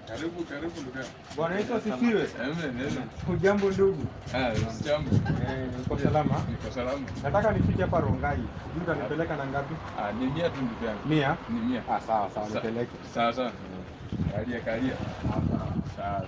Karibu ndugu. Bwana Yesu asifiwe. Amen. Hujambo ndugu? Jambo. Uko salama? Niko salama. Nataka nifike hapa Rongai. Sijui utanipeleka na ngapi? Ni 100 tu ndugu yangu. 100? Ni 100. Sawa, nipeleke. Sawa. Kalia. Sawa.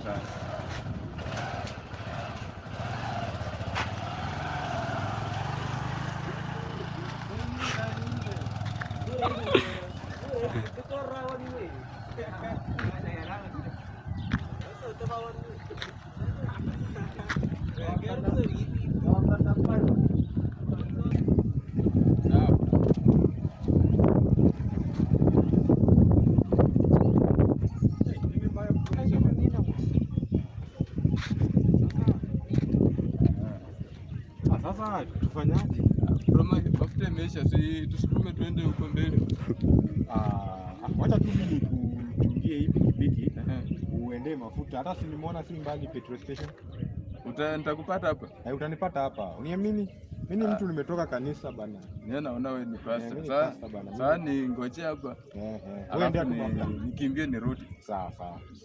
Sasa tufanyaje? Mafuta imeisha, si tusukume tuende huko mbele. Wacha tu mimi kuchungie hii pikipiki uende mafuta. Hata si nimeona si mbali petrol station. Nitakupata hapa. Utanipata hapa. Uniamini? Mimi mtu nimetoka kanisa bana. Naona wewe ni pastor. Sasa ni ngoje hapa. Wewe ndio tunafuta. Nikimbie nirudi. Sawa.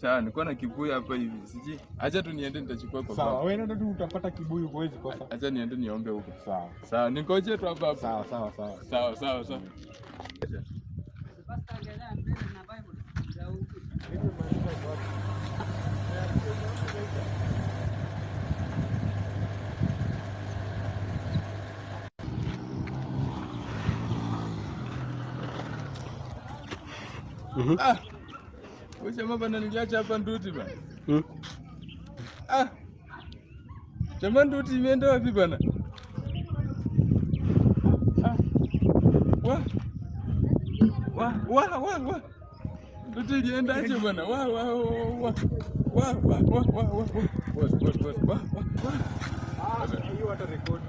Sawa, nilikuwa na kibuyu hapa hivi. Siji. Acha tu niende nitachukua kwa baba. Sawa, wewe ndio tu utapata kibuyu huwezi kosa. Acha niende niombe huko. Sawa, ningoje tu hapa. Sawa. Sawa. Jamaa bana, niliacha hapa Nduti bana. Jamaa Nduti imeenda wapi bana? Wa. Nduti ilienda aje bana? Wa. Hiyo hata record.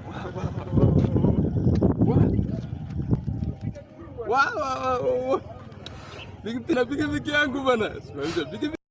Wa. Piga yangu bana.